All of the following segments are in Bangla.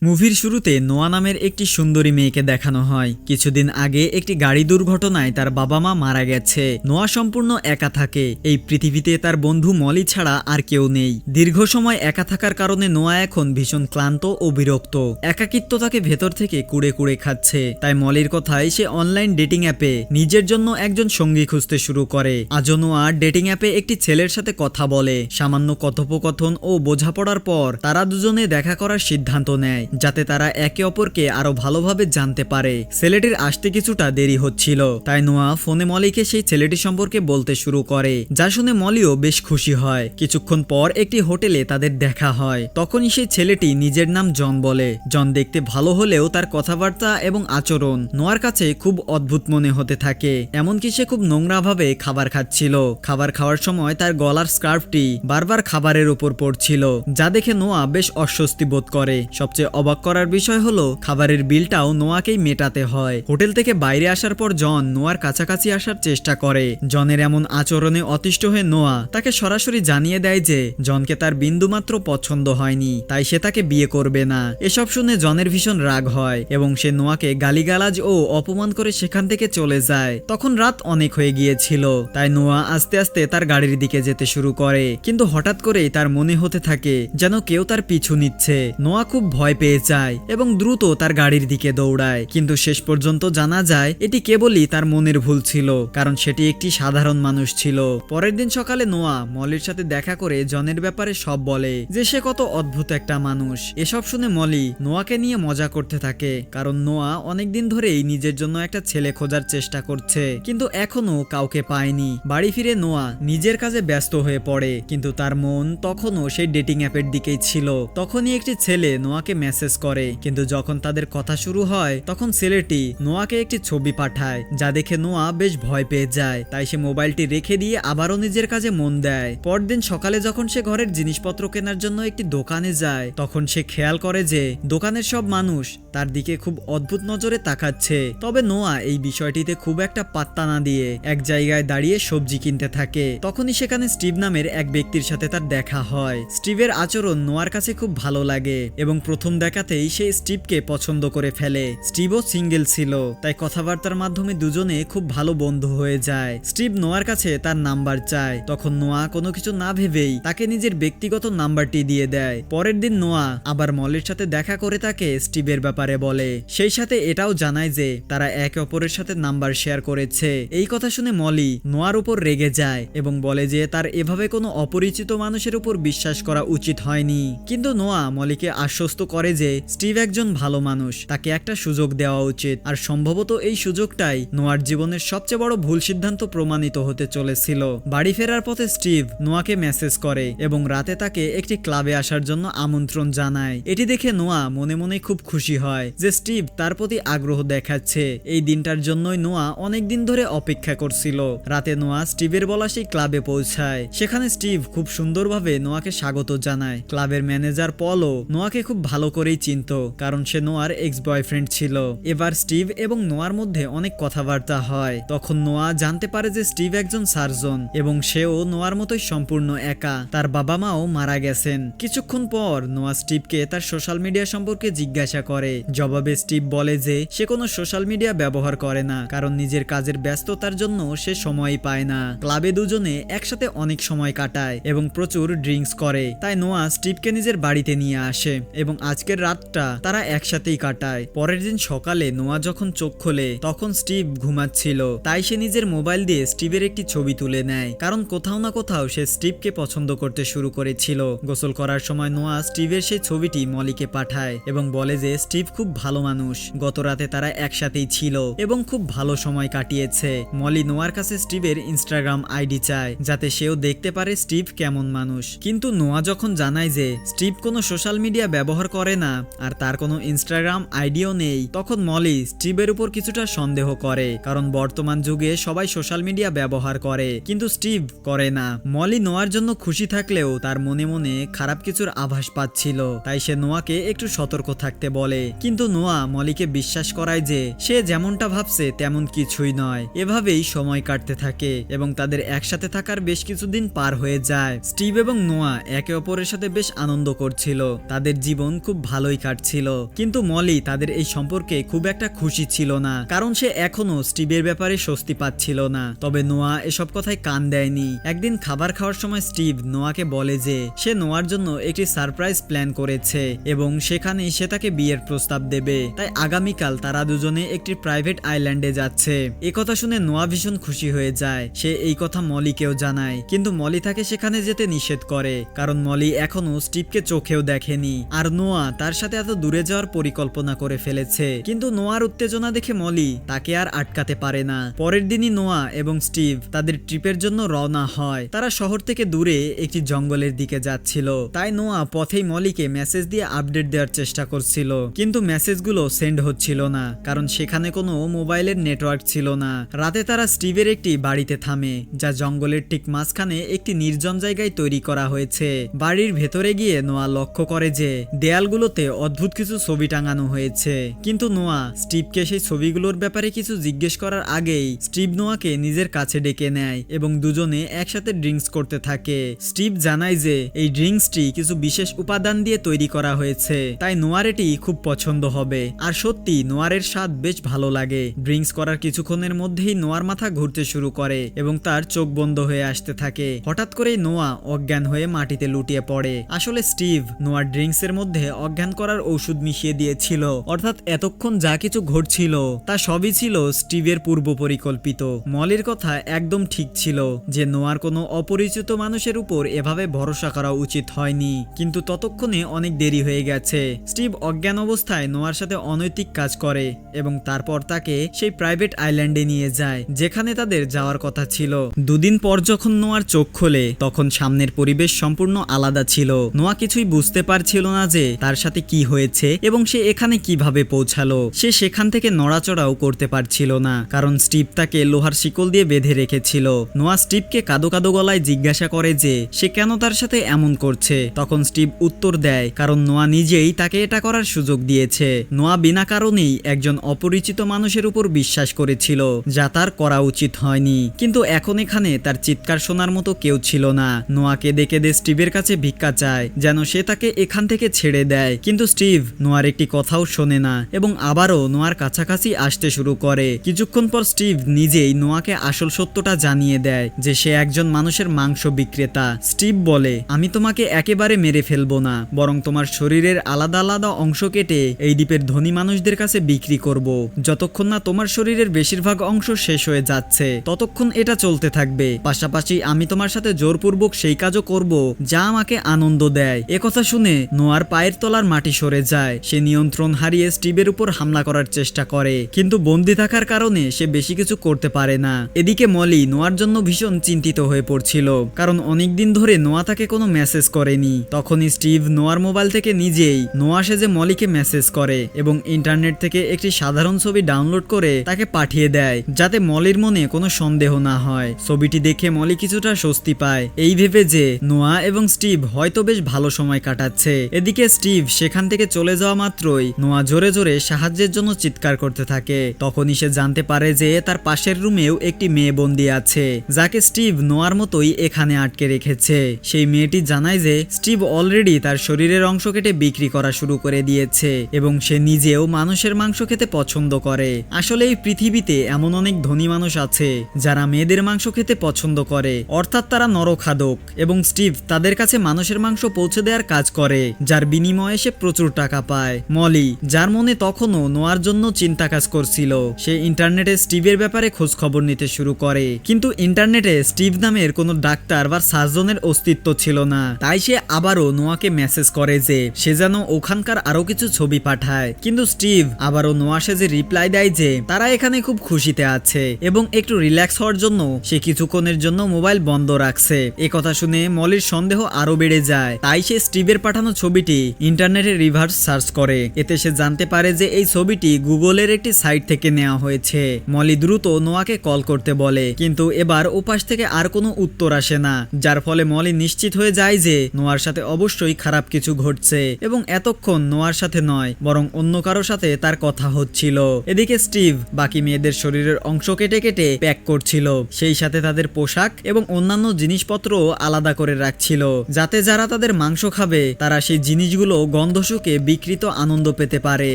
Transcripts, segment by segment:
মুভির শুরুতে নোয়া নামের একটি সুন্দরী মেয়েকে দেখানো হয়। কিছুদিন আগে একটি গাড়ি দুর্ঘটনায় তার বাবা মা মারা গেছে। নোয়া সম্পূর্ণ একা থাকে। এই পৃথিবীতে তার বন্ধু মলি ছাড়া আর কেউ নেই। দীর্ঘ সময় একা থাকার কারণে নোয়া এখন ভীষণ ক্লান্ত ও বিরক্ত। একাকিত্ব তাকে ভেতর থেকে কুড়ে কুড়ে খাচ্ছে। তাই মলির কথায় সে অনলাইন ডেটিং অ্যাপে নিজের জন্য একজন সঙ্গী খুঁজতে শুরু করে। আজও নোয়া ডেটিং অ্যাপে একটি ছেলের সাথে কথা বলে। সামান্য কথোপকথন ও বোঝাপড়ার পর তারা দুজনে দেখা করার সিদ্ধান্ত নেয়, যাতে তারা একে অপরকে আরো ভালোভাবে জানতে পারে। ছেলেটির আসতে কিছুটা দেরি হচ্ছিল, তাই নোয়া ফোনে মলিকে সেই ছেলেটি সম্পর্কে বলতে শুরু করে, যা শুনে মলিও বেশ খুশি হয়। কিছুক্ষণ পর একটি হোটেলে তাদের দেখা হয়। তখনই সেই ছেলেটি নিজের নাম জন বলে। জন দেখতে ভালো হলেও তার কথাবার্তা এবং আচরণ নোয়ার কাছে খুব অদ্ভুত মনে হতে থাকে। এমনকি সে খুব নোংরাভাবে খাবার খাচ্ছিল। খাবার খাওয়ার সময় তার গলার স্কার্ফটি বারবার খাবারের উপর পড়ছিল, যা দেখে নোয়া বেশ অস্বস্তি বোধ করে। সবচেয়ে অবাক করার বিষয় হলো খাবারের বিলটাও নোয়াকেই মেটাতে হয়। হোটেল থেকে বাইরে আসার পর জন নোয়ার কাছাকাছি আসার চেষ্টা করে। জনের এমন আচরণে অতিষ্ঠ হয়ে নোয়া তাকে সরাসরি জানিয়ে দেয় যে জনকে তার বিন্দুমাত্র পছন্দ হয়নি, তাই সে তাকে বিয়ে করবে না। এসব শুনে জনের ভীষণ রাগ হয় এবং সে নোয়াকে গালিগালাজ ও অপমান করে সেখান থেকে চলে যায়। তখন রাত অনেক হয়ে গিয়েছিল, তাই নোয়া আস্তে আস্তে তার গাড়ির দিকে যেতে শুরু করে। কিন্তু হঠাৎ করেই তার মনে হতে থাকে যেন কেউ তার পিছু নিচ্ছে। নোয়া খুব ভয় পেয়ে যায় এবং দ্রুত তার গাড়ির দিকে দৌড়ায়। কিন্তু শেষ পর্যন্ত জানা যায় এটি কেবলই তার মনের ভুল ছিল, কারণ সেটি একটি সাধারণ মানুষ ছিল। পরের দিন সকালে নোয়া মলির সাথে দেখা করে জনের ব্যাপারে সব বলে, যে সে কত অদ্ভুত একটা মানুষ। এসব শুনে মলি নোয়াকে নিয়ে মজা করতে থাকে, কারণ নোয়া অনেকদিন ধরেই নিজের জন্য একটা ছেলে খোঁজার চেষ্টা করছে, কিন্তু এখনো কাউকে পায়নি। বাড়ি ফিরে নোয়া নিজের কাজে ব্যস্ত হয়ে পড়ে, কিন্তু তার মন তখনও সেই ডেটিং অ্যাপের দিকেই ছিল। তখনই একটি ছেলে নোয়াকে মেসেজ করে, কিন্তু যখন তাদের কথা শুরু হয় তখন ছেলেটি নোয়াকে একটি ছবি পাঠায়, যা দেখে নোয়া বেশ ভয় পেয়ে যায়। তাই সে মোবাইলটি রেখে দিয়ে আবারও নিজের কাজে মন দেয়। পরদিন সকালে যখন সে ঘরের জিনিসপত্র কেনার জন্য একটি দোকানে যায়, তখন সে খেয়াল করে যে দোকানের সব মানুষ তার দিকে খুব অদ্ভুত নজরে তাকাচ্ছে। তবে নোয়া এই বিষয়টিতে খুব একটা পাত্তা না দিয়ে এক জায়গায় দাঁড়িয়ে সবজি কিনতে থাকে। তখনই সেখানে স্টিভ নামের এক ব্যক্তির সাথে তার দেখা হয়। স্টিভের আচরণ নোয়ার কাছে খুব ভালো লাগে এবং প্রথম দেখাতেই সে স্টিভকে পছন্দ করে ফেলে। স্টিভও সিঙ্গেল ছিল, তাই কথাবার্তার মাধ্যমে দুজনে খুব ভালো বন্ধু হয়ে যায়। স্টিভ নোয়ার কাছে তার নাম্বার চায়, তখন নোয়া কোনো কিছু না ভেবেই তাকে নিজের ব্যক্তিগত নাম্বারটি দিয়ে দেয়। পরের দিন নোয়া আবার মলির সাথে দেখা করে তাকে স্টিভের ব্যাপারে বলে, সেই সাথে এটাও জানায় যে তারা একে অপরের সাথে নাম্বার শেয়ার করেছে। এই কথা শুনে মলি নোয়ার উপর রেগে যায় এবং বলে যে তার এভাবে কোনো অপরিচিত মানুষের উপর বিশ্বাস করা উচিত হয়নি। কিন্তু নোয়া মলিকে আশ্বস্ত করে যে স্টিভ একজন ভালো মানুষ, তাকে একটা সুযোগ দেওয়া উচিত। আর সম্ভবত এই সুযোগটাই নোয়ার জীবনের সবচেয়ে বড় ভুল সিদ্ধান্ত প্রমাণিত হতে চলেছিল। বাড়ি ফেরার পথে স্টিভ নোয়াকে মেসেজ করে এবং রাতে তাকে একটি ক্লাবে আসার জন্য আমন্ত্রণ জানায়। এটি দেখে নোয়া মনে মনে খুব খুশি হয় যে স্টিভ তার প্রতি আগ্রহ দেখাচ্ছে। এই দিনটার জন্যই নোয়া অনেকদিন ধরে অপেক্ষা করছিল। রাতে নোয়া স্টিভের বলা সেই ক্লাবে পৌঁছায়। সেখানে স্টিভ খুব সুন্দরভাবে নোয়াকে স্বাগত জানায়। ক্লাবের ম্যানেজার পলও নোয়াকে খুব ভালো করেই চিনত, কারণ সে নোয়ার এক্স বয়ফ্রেন্ড ছিল। এবার স্টিভ এবং নোয়ার মধ্যে অনেক কথাবার্তা হয়। তখন নোয়া জানতে পারে যে স্টিভ একজন সার্জন এবং সেও নোয়ার মতোই সম্পূর্ণ একা। তার বাবা মাও মারা গেছেন। কিছুক্ষণ পর নোয়া স্টিভকে তার সোশ্যাল মিডিয়া সম্পর্কে জিজ্ঞাসা করে। জবাবে স্টিভ বলে যে সে কোনো সোশ্যাল মিডিয়া ব্যবহার করে না, কারণ নিজের কাজের ব্যস্ততার জন্য সে সময়ই পায় না। ক্লাবে দুজনে একসাথে অনেক সময় কাটায় এবং প্রচুর ড্রিঙ্কস করে। তাই নোয়া স্টিভকে নিজের বাড়িতে নিয়ে আসে এবং আজকের রাতটা তারা একসাথেই কাটায়। পরের দিন সকালে নোয়া যখন চোখ খোলে তখন স্টিভ ঘুমাচ্ছিল। তাই সে নিজের মোবাইল দিয়ে স্টিভের একটি ছবি তুলে নেয়, কারণ কোথাও না কোথাও সে স্টিভকে পছন্দ করতে শুরু করেছিল। গোসল করার সময় নোয়া স্টিভের সেই ছবিটি মলিকে পাঠায় এবং বলে যে স্টিভ খুব ভালো মানুষ, গত রাতে তারা একসাথেই ছিল এবং খুব ভালো সময় কাটিয়েছে। মলি নোয়ার কাছে স্টিভের ইনস্টাগ্রাম আইডি চায়, যাতে সেও দেখতে পারে স্টিভ কেমন মানুষ। কিন্তু নোয়া যখন জানায় যে স্টিভ কোনো সোশ্যাল মিডিয়া ব্যবহার করে না আর তার কোনো ইনস্টাগ্রাম আইডিও নেই, তখন মলি স্টিভের উপর কিছুটা সন্দেহ করে, কারণ বর্তমান যুগে সবাই সোশ্যাল মিডিয়া ব্যবহার করে কিন্তু স্টিভ করে না। মলি নোয়ার জন্য খুশি থাকলেও তার মনে মনে খারাপ কিছুর আভাস পাচ্ছিল, তাই সে নোয়াকে একটু সতর্ক থাকতে বলে কিন্তু নোয়া মলিকে বিশ্বাস করায় যে সে যেমনটা ভাবছে তেমন কিছুই নয়। এভাবেই সময় কাটতে থাকে এবং তাদের একসাথে থাকার বেশ কিছুদিন পার হয়ে যায়। স্টিভ এবং নোয়া একে অপরের সাথে বেশ আনন্দ করছিল, তাদের জীবন খুব ভালোই কাটছিল। কিন্তু মলি তাদের এই সম্পর্কে খুব একটা খুশি ছিল না, কারণ সে এখনো স্টিভের ব্যাপারে স্বস্তি পাচ্ছিল না। তবে নোয়া এসব কথায় কান দেয়নি। একদিন খাবার খাওয়ার সময় স্টিভ নোয়াকে বলে যে সে নোয়ার জন্য একটি সারপ্রাইজ প্ল্যান করেছে এবং সেখানেই সে তাকে বিয়ের প্রস্তাব দেবে। তাই আগামীকাল তারা দুজনে একটি প্রাইভেট আইল্যান্ডে যাচ্ছে। এই কথা শুনে নোয়া ভীষণ খুশি হয়ে যায়। সে এই কথা মলিকেও জানায়, কিন্তু মলি তাকে সেখানে যেতে নিষেধ করে, কারণ মলি এখনো স্টিভকে চোখেও দেখেনি আর নোয়া তার সাথে এত দূরে যাওয়ার পরিকল্পনা করে ফেলেছে। কিন্তু নোয়ার উত্তেজনা দেখে মলি তাকে আর আটকাতে পারে না। পরের দিনই নোয়া এবং স্টিভ তাদের ট্রিপের জন্য রওনা হয়। তারা শহর থেকে দূরে একটি জঙ্গলের দিকে যাচ্ছিল, তাই নোয়া পথেই মলিকে মেসেজ দিয়ে আপডেট দেওয়ার চেষ্টা করছিল, কিন্তু মেসেজগুলো সেন্ড হচ্ছিল না, কারণ সেখানে কোনো মোবাইলের নেটওয়ার্ক ছিল না। রাতে তারা স্টিভের একটি বাড়িতে থামে, যা জঙ্গলের ঠিক মাঝখানে একটি নির্জন জায়গায় তৈরি করা হয়েছে। বাড়ির ভেতরে গিয়ে নোয়া লক্ষ্য করে যে দেয়ালগুলোতে অদ্ভুত কিছু ছবি টাঙানো হয়েছে, কিন্তু নোয়া স্টিভকে সেই ছবিগুলোর ব্যাপারে কিছু জিজ্ঞেস করার আগেই স্টিভ নোয়াকে নিজের কাছে ডেকে নেয় এবং দুজনে একসাথে ড্রিঙ্কস করতে থাকে। স্টিভ জানায় যে এই ড্রিঙ্কসটি কিছু বিশেষ উপাদান দিয়ে তৈরি করা হয়েছে, তাই নোয়ার এটি খুব পছন্দ হবে। আর সত্যি নোয়ারের স্বাদ বেশ ভালো লাগে। ড্রিঙ্কস করার কিছুক্ষণের মধ্যেই নোয়ার মাথা ঘুরতে শুরু করে এবং তার চোখ বন্ধ হয়ে আসতে থাকে। হঠাৎ করেই নোয়া অজ্ঞান হয়ে মাটিতে লুটিয়ে পড়ে। আসলে স্টিভ নোয়ার ড্রিঙ্কস এর মধ্যে অজ্ঞান করার ঔষধ মিশিয়ে দিয়েছিল, অর্থাৎ এতক্ষণ যা কিছু ঘটছিল তা সবই ছিল স্টিভের পূর্ব পরিকল্পিত। মলির কথা একদম ঠিক ছিল যে নোয়ার কোনো অপরিচিত মানুষের উপর এভাবে ভরসা করা উচিত হয়নি, কিন্তু ততক্ষণে অনেক দেরি হয়ে গেছে। স্টিভ অজ্ঞান অবস্থায় নোয়ার সাথে অনৈতিক কাজ করে এবং তারপর তাকে সেই প্রাইভেট আইল্যান্ডে নিয়ে যায় যেখানে তাদের যাওয়ার কথা ছিল। দুদিন পর যখন নোয়ার চোখ খোলে তখন সামনের পরিবেশ সম্পূর্ণ আলাদা ছিল। নোয়া কিছুই বুঝতে পারছিল না যে তার সাথে কি হয়েছে এবং সে এখানে কিভাবে পৌঁছালো। সে সেখান থেকে নড়াচড়াও করতে পারছিল না, কারণ স্টিভ তাকে লোহার শিকল দিয়ে বেঁধে রেখেছিল। নোয়া স্টিভকে কাঁদো কাঁদো গলায় জিজ্ঞাসা করে যে সে কেন তার সাথে এমন করছে। তখন স্টিভ উত্তর দেয়, কারণ নোয়া নিজেই তাকে এটা করার সুযোগ দিয়েছে। নোয়া বিনা কারণেই একজন অপরিচিত মানুষের উপর বিশ্বাস করেছিল, যা তার করা উচিত হয়নি। কিন্তু এখন এখানে তার চিৎকার শোনার মতো কেউ ছিল না। নোয়া কেঁদে কেঁদে স্টিভের কাছে ভিক্ষা চায় যেন সে তাকে এখান থেকে ছেড়ে দেয়, কিন্তু স্টিভ নোয়ার একটি কথাও শোনে না এবং আবারও নোয়ার কাছাকাছি আসতে শুরু করে। কিছুক্ষণ পর স্টিভ নিজেই নোয়াকে আসল সত্যটা জানিয়ে দেয় যে সে একজন মানুষের মাংস বিক্রেতা। স্টিভ বলে, আমি তোমাকে একেবারে মেরে ফেলবো না, বরং তোমার শরীরের আলাদা আলাদা অংশ কেটে এই দ্বীপের ধনী মানুষদের কাছে বিক্রি করব। যতক্ষণ না তোমার শরীরের বেশিরভাগ অংশ শেষ হয়ে যাচ্ছে ততক্ষণ এটা চলতে থাকবে। পাশাপাশি আমি তোমার সাথে জোরপূর্বক সেই কাজও করব যা আমাকে আনন্দ দেয়। একথা শুনে নোয়ার পায়ের তলার মাটি সরে যায়। সে নিয়ন্ত্রণ হারিয়ে স্টিভের উপর হামলা করার চেষ্টা করে, কিন্তু বন্দী থাকার কারণে সে বেশি কিছু করতে পারে না। এদিকে মলি নোয়ার জন্য ভীষণ চিন্তিত হয়ে পড়ছিল, কারণ অনেকদিন ধরে নোয়া তাকে কোনো মেসেজ করেনি। তখনই স্টিভ নোয়ার মোবাইল থেকে নিজেই নোয়া সেজে মলিকে মেসেজ করে এবং ইন্টারনেট থেকে একটি সাধারণ ছবি ডাউনলোড করে তাকে পাঠিয়ে দেয়, যাতে মলির মনে কোনো সন্দেহ না হয়। ছবিটি দেখে মলি কিছুটা স্বস্তি পায়, এই ভেবে যে নোয়া এবং স্টিভ হয়তো বেশ ভালো সময় কাটাচ্ছে। এদিকে স্টিভ সেখান থেকে চলে যাওয়া মাত্রই নোয়া জোরে জোরে সাহায্যের জন্য চিৎকার করতে থাকে। তখনই সে জানতে পারে যে তার পাশের রুমেও একটি মেয়ে বন্দী আছে, যাকে স্টিভ নোয়ার মতোই এখানে আটকে রেখেছে। সেই মেয়েটি জানায় যে স্টিভ অলরেডি তার শরীরের অংশ কেটে বিক্রি করা শুরু করে দিয়েছে এবং সে নিজেও মানুষের মাংস খেতে পছন্দ করে। আসলে এই পৃথিবীতে এমন অনেক ধনী মানুষ আছে যারা মেয়েদের মাংস খেতে পছন্দ করে, অর্থাৎ তারা নরখাদক, এবং স্টিভ তাদের কাছে মানুষের মাংস পৌঁছে দেওয়ার কাজ করে, যার বিনিময়ে সে প্রচুর টাকা পায়। মলি, যার মনে তখনও নোয়ার জন্য চিন্তা কাজ করছিল, সে ইন্টারনেটে স্টিভের ব্যাপারে খোঁজ খবর নিতে শুরু করে, কিন্তু ইন্টারনেটে স্টিভ নামের কোনো ডাক্তার বা সার্জনের অস্তিত্ব ছিল না। তাই সে আবারও নোয়াকে মেসেজ করে যে সে যেন ওখানকার আরো কিছু ছবি পাঠায়, কিন্তু স্টিভ আবারও নোয়া সেজে রিপ্লাই দেয় যে তারা এখানে খুব খুশিতে আছে এবং একটু রিল্যাক্স হওয়ার জন্য সে কিছুক্ষণের জন্য মোবাইল বন্ধ রাখছে। একথা শুনে মলির সন্দেহ আরো বেড়ে যায়, তাই সে স্টিভের পাঠানো ছবিটি ইন্টারনেটে রিভার্স সার্চ করে। এতে সে জানতে পারে যে এই ছবিটি গুগলের একটি সাইট থেকে নেওয়া হয়েছে। মলি দ্রুত নোয়াকে কল করতে বলে, কিন্তু এবার ওপাশ থেকে আর কোনো উত্তর আসে না, যার ফলে মলি নিশ্চিত হয়ে যায় যে নোয়ার সাথে অবশ্যই খারাপ কিছু ঘটছে এবং এতক্ষণ নোয়ার সাথে নয় নয়, বরং অন্য কারো সাথে তার কথা হচ্ছিল। এদিকে স্টিভ বাকি মেয়েদের শরীরের অংশ কেটে কেটে প্যাক করছিল, সেই সাথে তাদের পোশাক এবং অন্যান্য জিনিসপত্র আলাদা করে রাখছিল, যাতে যারা তাদের মাংস খাবে তারা সেই জিনিসগুলো গন্ধ শুকে বিকৃত আনন্দ পেতে পারে।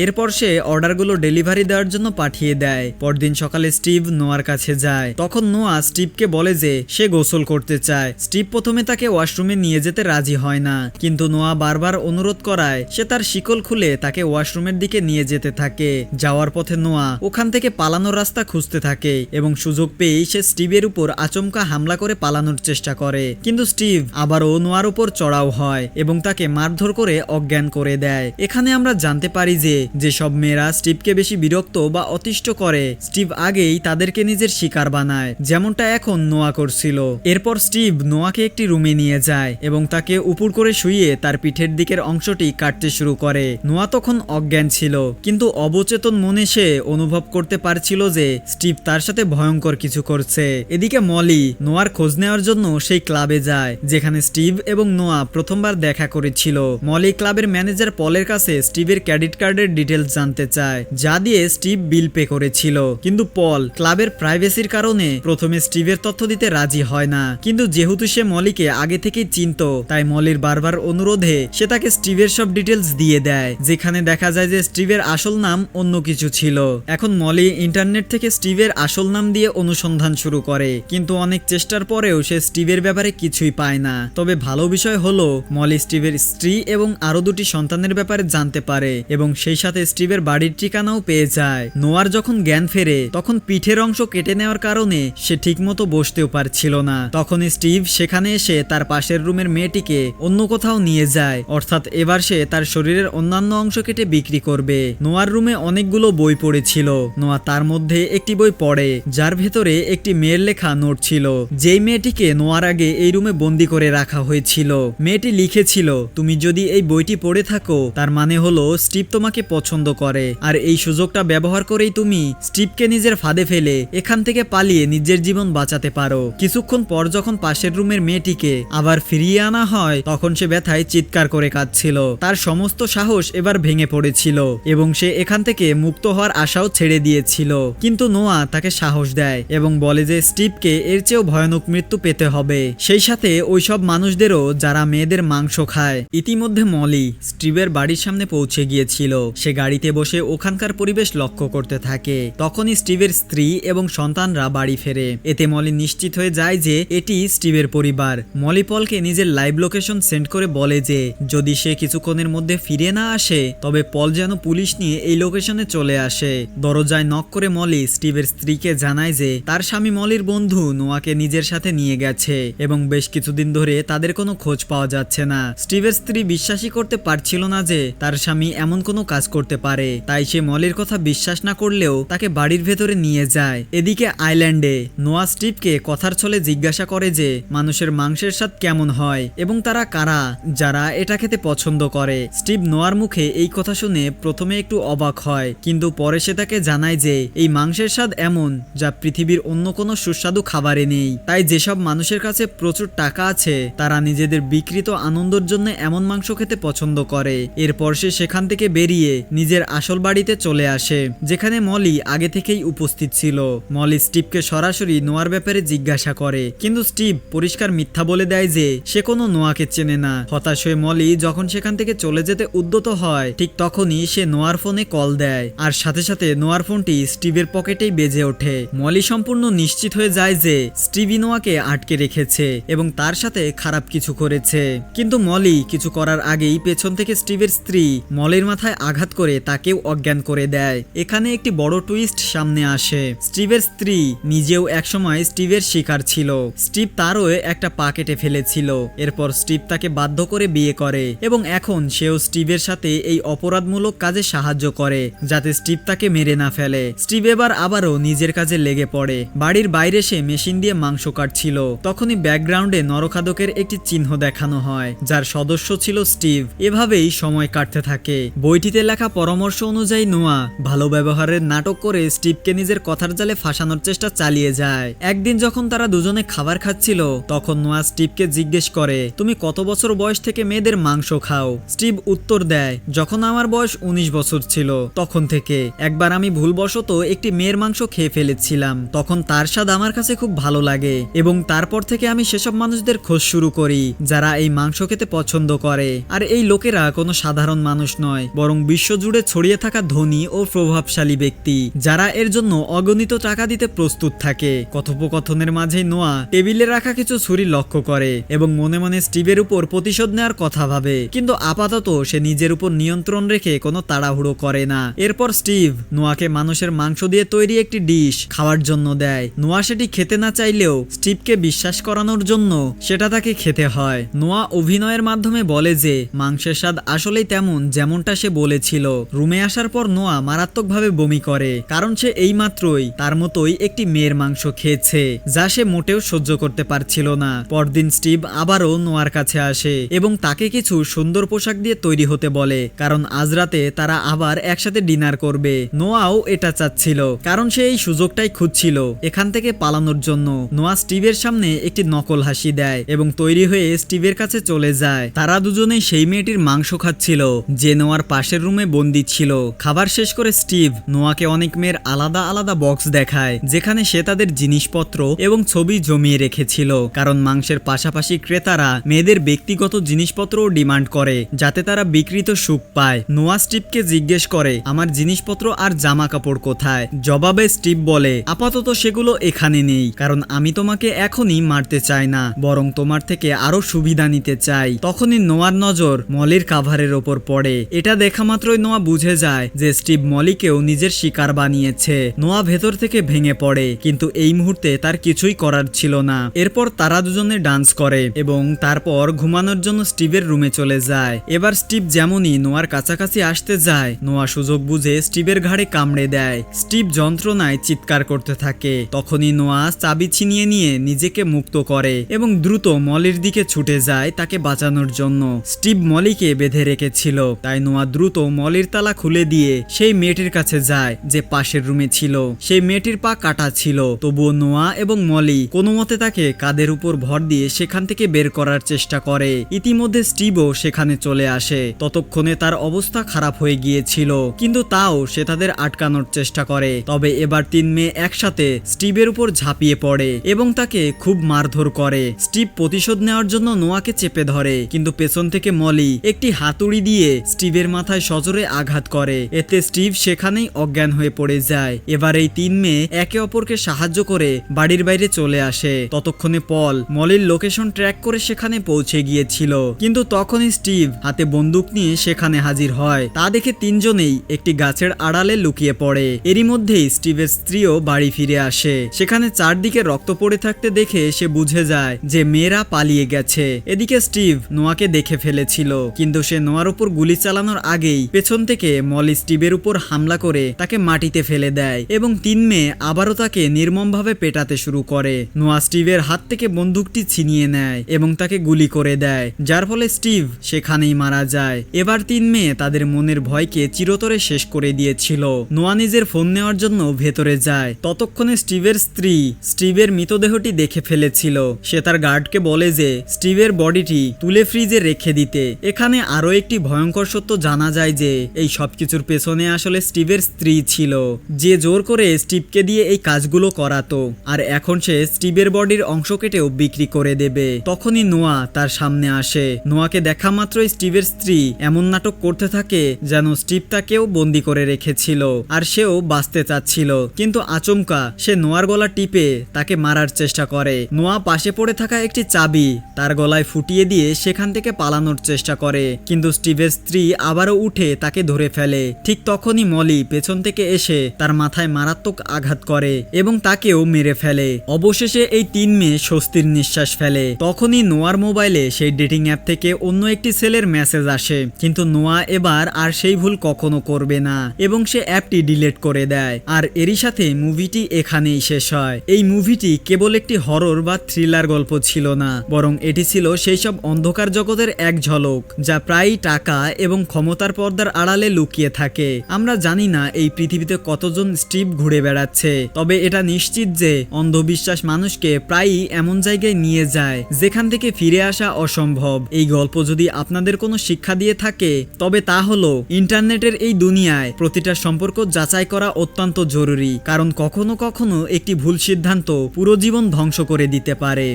এরপর সে অর্ডারগুলো ডেলিভারি দেওয়ার জন্য পাঠিয়ে দেয়। পরদিন সকালে স্টিভ নোয়ার কাছে যায়। তখন নোয়া স্টিভকে বলে যে সে গোসল করতে চায়। স্টিভ প্রথমে তাকে ওয়াশরুমে নিয়ে যেতে রাজি হয় না, কিন্তু নোয়া বারবার অনুরোধ করায় সে তার শিকল খুলে তাকে ওয়াশরুমের দিকে নিয়ে যেতে থাকে। যাওয়ার পথে নোয়া ওখান থেকে পালানোর রাস্তা খুঁজতে থাকে এবং সুযোগ পেয়েই সে স্টিভের উপর আচমকা হামলা করে পালানোর চেষ্টা করে, কিন্তু স্টিভ আবারও নোয়ার উপর চড়াও হয় এবং তাকে মারধর করে অজ্ঞান করে দেয়। এখানে আমরা জানতে পারি যে যেসব মেয়েরা স্টিভকে বেশি বিরক্ত বা অতিষ্ঠ করে, স্টিভ আগেই তাদেরকে নিজের শিকার বানায়, যেমনটা এখন নোয়া করছিল। এরপর স্টিভ নোয়াকে একটি রুমে নিয়ে যায় এবং তাকে উপর করে শুইয়ে তার পিঠের দিকের অংশটি কাটতে শুরু করে। নোয়া তখন অজ্ঞান ছিল, কিন্তু অবচেতন মনে সে অনুভব করতে পারছিল যে স্টিভ তার সাথে ভয়ঙ্কর কিছু করছে। এদিকে মলি নোয়ার খোঁজ নেওয়ার জন্য সেই ক্লাবে যায় যেখানে স্টিভ এবং নোয়া প্রথমবার দেখা করেছিল। মলি ক্লাবের ম্যানেজার পলের কাছে স্টিভের ক্রেডিট কার্ডের ডিটেলস জানতে চায়, যা দিয়ে স্টিভ বিল পে করেছিল, কিন্তু পল ক্লাবের প্রাইভেসির কারণে প্রথমে স্টিভের তথ্য দিতে রাজি হয় না। কিন্তু যেহেতু সে মলিকে আগে থেকেই চিনত, তাই মলির বারবার অনুরোধে সে তাকে স্টিভের সব ডিটেলস দিয়ে দেয়, যেখানে দেখা যায় যে স্টিভের আসল নাম অন্য কিছু ছিল। এখন মলি ইন্টারনেট থেকে স্টিভের আসল নাম দিয়ে অনুসন্ধান শুরু করে, কিন্তু অনেক চেষ্টার পরেও সে স্টিভের ব্যাপারে কিছুই পায় না। তবে ভালো বিষয় হলো মলি স্টিভের স্ত্রী এবং আরো দুটি সন্তানের ব্যাপারে জানতে পারে এবং সেই সাথে স্টিভের বাড়ির ঠিকানাও পেয়ে যায়। নোয়ার যখন জ্ঞান ফেরে তখন পিঠের অংশ কেটে নেওয়ার কারণে সে ঠিকমতো বসতেও পারছিল না। তখন স্টিভ সেখানে এসে তার পাশের রুমের মেয়েটিকে অন্য কোথাও নিয়ে যায়, অর্থাৎ এবার সে তার শরীরের অন্যান্য অংশ কেটে বিক্রি করবে। নোয়ার রুমে অনেকগুলো বই পড়েছিল। নোয়া তার মধ্যে একটি বই পড়ে যার ভেতরে একটি মেয়ের লেখা নোট ছিল, যেই মেয়েটিকে নোয়ার আগে এই রুমে বন্দি করে রাখা হয়েছিল। মেয়েটি লিখেছিল, তুমি যদি এই বইটি পড়ে থাকো তার মানে হলো স্টিভ তোমাকে পছন্দ করে, আর এই সুযোগটা ব্যবহার করেই তুমি স্টিভকে নিজের ফাঁদে ফেলে এখান থেকে পালিয়ে নিজের জীবন বাঁচাতে পারো। কিছুক্ষণ পর যখন পাশের রুমের মেয়েটিকে আবার ফিরিয়ে আনা হয় তখন সে ব্যথায় চিৎকার করে কাঁদছিল। তার সমস্ত সাহস এবার ভেঙে পড়েছিল এবং সে এখান থেকে মুক্ত হওয়ার আশাও ছেড়ে দিয়েছিল, কিন্তু নোয়া তাকে সাহস দেয় এবং বলে যে স্টিভকে এর চেয়েও ভয়ানক মৃত্যু পেতে হবে, সেই সাথে ওইসব মানুষদেরও যারা মেয়েদের মাংস খায়। ইতিমধ্যে মলি স্টিভের বাড়ির সামনে পৌঁছে গিয়েছিল। সে গাড়িতে বসে ওখানকার পরিবেশ লক্ষ্য করতে থাকে। তখনই স্টিভের স্ত্রী এবং সন্তানরা বাড়ি ফেরে। এতে মলি নিশ্চিত হয়ে যায় যে এটি স্টিভের পরিবার। মলি পলকে নিজের লাইভ লোকেশন সেন্ড করে বলে যে যদি সে কিছুক্ষণের মধ্যে ফিরে না আসে তবে পল যেন পুলিশ নিয়ে এই লোকেশনে চলে আসে। দরজায় নক করে মলি স্টিভের স্ত্রীকে জানায় যে তার স্বামী মলির বন্ধু নোয়াকে নিজের সাথে নিয়ে গেছে এবং বেশ কিছুদিন ধরে তাদের কোনো খোঁজ পাওয়া যাচ্ছে না। স্টিভের স্ত্রী বিশ্বাসই করতে পারছিল না যে তার স্বামী এমন কোনো কাজ করতে পারে, তাই সে মলির কথা বিশ্বাস না করলেও তাকে বাড়ির ভেতরে নিয়ে যায়। এদিকে আইল্যান্ডে নোয়া স্টিভকে কথার ছলে জিজ্ঞাসা করে যে মানুষের মাংসের স্বাদ কেমন হয় এবং তারা কারা যারা এটা খেতে পছন্দ করে। স্টিভ নোয়ার মুখে এই কথা শুনে প্রথমে একটু অবাক হয়, কিন্তু পরে সে তাকে জানায় যে এই মাংসের স্বাদ এমন যা পৃথিবীর অন্য কোনো সুস্বাদু খাবারে নেই। তাই যেসব মানুষের কাছে প্রচুর টাকা আছে তারা নিজেদের বিকৃত আনন্দের জন্য এমন মাংস খেতে পছন্দ করে। এরপর সে সেখান থেকে বেরিয়ে নিজের আসল বাড়িতে চলে আসে, যেখানে মলি আগে থেকেই উপস্থিত ছিল। মলি স্টিভকে সরাসরি নোয়ার ব্যাপারে জিজ্ঞাসা করে, কিন্তু স্টিভ পরিষ্কার মিথ্যা বলে দেয় যে সে কোনো নোয়াকে চেনে না। হতাশ হয়ে মলি যখন সেখান থেকে চলে যেতে উদ্যত হয় ঠিক তখনই সে নোয়ার ফোনে কল দেয়, আর সাথে সাথে নোয়ার ফোনটি স্টিভের পকেটেই বেজে ওঠে। মলি সম্পূর্ণ নিশ্চিত হয়ে যায় যে স্টিভই নোয়াকে আটকে রেখেছে এবং তার সাথে খারাপ কিছু করেছে, কিন্তু মলি কিছু করার আগেই পেছন থেকে স্টিভের স্ত্রী মলির মাথায় আঘাত করে তাকেও অজ্ঞান করে দেয়। এখানে একটি বড় টুইস্ট সামনে আসে। স্টিভের স্ত্রী নিজেও একসময় স্টিভের শিকার ছিল। স্টিভ তারও একটা পা কেটে ফেলেছিল। এরপর স্টিভ তাকে বাধ্য করে বিয়ে করে এবং এখন সেও স্টিভের সাথে এই অপরাধমূলক কাজে সাহায্য করে যাতে স্টিভ তাকে মেরে না ফেলে। স্টিভ এবার আবারও নিজের কাজে লেগে পড়ে। বাড়ির বাইরে সে মেশিন দিয়ে মাংস কাটছিল। তখনই ব্যাকগ্রাউন্ডে নরখাদকের একটি চিহ্ন দেখানো হয় যার সদস্য ছিল স্টিভ। এভাবেই সময় কাটতে থাকে। বইটিতে লেখা পরামর্শ অনুযায়ী নোয়া ভালো ব্যবহারের নাটক করে স্টিভকে নিজের কথার জালে ফাঁসানোর চেষ্টা চালিয়ে যায়। একদিন যখন তারা দুজনে খাবার খাচ্ছিল তখন নোয়া স্টিভকে জিজ্ঞেস করে, তুমি কত বছর বয়স থেকে মেয়েদের মাংস খাও? স্টিভ উত্তর দেয়, যখন যখন আমার বয়স 19 বছর ছিল তখন থেকে। একবার আমি ভুলবশত একটি মেয়ের মাংস খেয়ে ফেলেছিলাম, তখন তার স্বাদ আমার কাছে খুব ভালো লাগে এবং তারপর থেকে আমি সেসব মানুষদের খোঁজ শুরু করি যারা এই মাংস খেতে পছন্দ করে। আর এই লোকেরা কোনো সাধারণ মানুষ নয়, বরং বিশ্বজুড়ে ছড়িয়ে থাকা ধনী ও প্রভাবশালী ব্যক্তি যারা এর জন্য অগণিত টাকা দিতে প্রস্তুত থাকে। কথোপকথনের মাঝে নোয়া টেবিলে রাখা কিছু ছুরি লক্ষ্য করে এবং মনে মনে স্টিভের উপর প্রতিশোধ নেওয়ার কথা ভাবে, কিন্তু আপাতত সে নিজের উপর নিয়ন্ত্রণ রেখে কোনো তাড়াহুড়ো করে না। এরপর স্টিভ নোয়াকে মানুষের মাংস দিয়ে তৈরি একটি ডিশ খাওয়ার জন্য দেয়। নোয়া সেটি খেতে না চাইলেও স্টিভকে বিশ্বাস করানোর জন্য সেটা তাকে খেতে হয়। নোয়া অভিনয়ের মাধ্যমে বলে যে মাংসের স্বাদ আসলেই তেমন যেমনটা সে বলেছিল। রুমে আসার পর নোয়া মারাত্মকভাবে বমি করে, কারণ সে এইমাত্রই তার মতোই একটি মেয়ের মাংস খেয়েছে যা সে মোটেও সহ্য করতে পারছিল না। পরদিন স্টিভ আবারও নোয়ার কাছে আসে এবং তাকে কিছু সুন্দর পোশাক দিয়ে তৈরি হতে বলে, কারণ আজ রাতে তারা আবার একসাথে ডিনার করবে। নোয়াও এটা চাচ্ছিল, কারণ সে এই সুযোগটাই খুঁজছিল এখান থেকে পালানোর জন্য। নোয়া স্টিভের সামনে একটি নকল হাসি দেয় এবং তৈরি হয়ে স্টিভের কাছে চলে যায়। তারা দুজনেই সেই মেয়েটির মাংস খাচ্ছিল যে নোয়ার পাশের রুমে বন্দী ছিল। খাবার শেষ করে স্টিভ নোয়াকে অনেক মেয়ের আলাদা আলাদা বক্স দেখায় যেখানে সে তাদের জিনিসপত্র এবং ছবি জমিয়ে রেখেছিল, কারণ মাংসের পাশাপাশি ক্রেতারা মেয়েদের ব্যক্তিগত জিনিসপত্রও ডিমান্ড করে যাতে তারা বিকৃত সুখ পায়। নোয়া স্টিভকে জিজ্ঞেস করে আমার জিনিসপত্র আর জামা কাপড় কোথায়। জবাবে স্টিভ বলে আপাতত সেগুলো এখানে নেই, কারণ আমি তোমাকে এখনই মারতে চাই না, বরং তোমার থেকে আরো সুবিধা নিতে চাই। তখনই নোয়ার নজর মলির কাভারের ওপর পড়ে। এটা দেখা মাত্রই নোয়া বুঝে যায় যে স্টিভ মলিকেও নিজের শিকার বানিয়েছে। নোয়া ভেতর থেকে ভেঙে পড়ে, কিন্তু এই মুহূর্তে তার কিছুই করার ছিল না। এরপর তারা দুজনে ডান্স করে এবং তারপর ঘুমানোর জন্য স্টিভের রুমে চলে যায়। এবার স্টিভ যেমনই নোয়ার কাছাকাছি আসতে যায়, নোয়া সুযোগ বুঝে স্টিভের ঘাড়ে কামড়ে দেয়। স্টিভ যন্ত্রণায় চিৎকার করতে থাকে। তখনই নোয়া চাবি ছিনিয়ে নিয়ে নিজেকে মুক্ত করে এবং দ্রুত মলির দিকে ছুটে যায় তাকে বাঁচানোর জন্য। স্টিভ মলিকে বেঁধে রেখেছিল, তাই নোয়া দ্রুত মলির তালা খুলে দিয়ে সেই মেয়েটির কাছে যায় যে পাশের রুমে ছিল। সেই মেয়েটির পা কাটা ছিল, তবুও নোয়া এবং মলি কোনো মতে তাকে কাঁধের উপর ভর দিয়ে সেখান থেকে বের করার চেষ্টা করে। ইতিমধ্যে স্টিভও সেখানে চলে আসে। ততক্ষণে তার অবস্থা খারাপ হয়ে গিয়েছিল, কিন্তু তাও সে তাদের আটকানোর চেষ্টা করে। তবে এবার তিন মেয়ে একসাথে স্টিভের উপর ঝাঁপিয়ে পড়ে এবং তাকে খুব মারধর করে। স্টিভ প্রতিশোধ নেওয়ার জন্য নোয়াকে চেপে ধরে, কিন্তু পেছন থেকে মলি একটি হাতুড়ি দিয়ে স্টিভের মাথায় সজোরে আঘাত করে। এতে স্টিভ সেখানেই অজ্ঞান হয়ে পড়ে যায়। এবার এই তিন মেয়ে একে অপরকে সাহায্য করে বাড়ির বাইরে চলে আসে। ততক্ষণে পল মলির লোকেশন ট্র্যাক করে সেখানে পৌঁছে গিয়েছিল, কিন্তু তখনই স্টিভ হাতে বন্দুক নিয়ে সেখানে হাজির হয়। তা দেখে তিনজনেই একটি গাছের আড়ালে লুকিয়ে পড়ে। এরই মধ্যেই স্টিভের স্ত্রীও বাড়ি ফিরে আসে। সেখানে চারদিকে রক্ত পড়ে থাকতে দেখে সে বুঝে যায় যে মেয়েরা পালিয়ে গেছে। এদিকে স্টিভ নোয়াকে দেখে ফেলেছিল, কিন্তু সে নোয়ার উপর গুলি চালানোর আগেই পেছন থেকে মলি স্টিভের উপর হামলা করে তাকে মাটিতে ফেলে দেয় এবং তিন মেয়ে আবারও তাকে নির্মমভাবে পেটাতে শুরু করে। নোয়া স্টিভের হাত থেকে বন্দুকটি ছিনিয়ে নেয় এবং তাকে গুলি করে দেয়, যার ফলে স্টিভ সেখানেই মারা যায়। এবার তিন মেয়ে তাদের মনের ভয়কে চিরতরে শেষ করে দিয়েছিল। নোয়া নিজের ফোন নেওয়ার জন্য ভেতরে যায়। ততক্ষণে স্টিভের স্ত্রী স্টিভের মৃতদেহটি দেখে ফেলেছিল। সে তার গার্ডকে বলে যে স্টিভের বডিটি তুলে ফ্রিজে রেখে দিতে। এখানে আরো একটি ভয়ঙ্কর সত্য জানা যায় যে এই সবকিছুর পেছনে আসলে স্টিভের স্ত্রী ছিল, যে জোর করে স্টিভকে দিয়ে এই কাজগুলো করাতো, আর এখন সে স্টিভের বডির অংশ কেটেও বিক্রি করে দেবে। তখনই নোয়া তার সামনে আসে। নোয়াকে দেখা মাত্রই স্টিভের স্ত্রী এমন নাটক করতে থাকে যেন স্টিভ তাকেও বন্দি করে রেখেছিল আর সেও বাঁচতে চাচ্ছিল, কিন্তু আচমকা সে নোয়ার গলা টিপে তাকে মারার চেষ্টা করে। নোয়া পাশে পড়ে থাকা একটি চাবি তার গলায় ফুটিয়ে দিয়ে সেখান থেকে পালানোর চেষ্টা করে, কিন্তু স্টিভের স্ত্রী আবারও উঠে তাকে ধরে ফেলে। ঠিক তখনই মলি পেছন থেকে এসে তার মাথায় মারাত্মক আঘাত করে এবং তাকেও মেরে ফেলে। অবশেষে এই তিন মেয়ে স্বস্তির নিঃশ্বাস ফেলে। তখনই নোয়ার মোবাইলে সেই ডেটিং অ্যাপ থেকে অন্য একটি ছেলের মেসেজ আসে, কিন্তু নোয়া এবার আর সেই ভুল কখনো করবে না এবং সে অ্যাপটি ডিলিট করে দেয়। আর এরই সাথে মুভিটি এখানেই শেষ হয়। এই মুভিটি কেবল একটি হরর বা থ্রিলার গল্প ছিল না, বরং এটি ছিল সেই সব অন্ধকার জগতের এক ঝলক যা প্রায়ই টাকা এবং ক্ষমতার পর্দার আড়ালে লুকিয়ে থাকে। আমরা জানি না এই পৃথিবীতে কতজন স্টিভ ঘুরে বেড়াচ্ছে, তবে এটা নিশ্চিত যে অন্ধবিশ্বাস মানুষকে প্রায়ই এমন জায়গায় নিয়ে যায় যেখান থেকে ফিরে আসা অসম্ভব। এই গল্প যদি আপনাদের কোনো শিক্ষা দিয়ে থাকে তবে তা হলো ইন্টারনেটের এই দুনিয়ায় প্রতিটা সম্পর্ক যাচাই করা অত্যন্ত জরুরি, কারণ কখনো কখনো একটি ভুল সিদ্ধান্ত পুরো জীবন ধ্বংস করে দিতে পারে।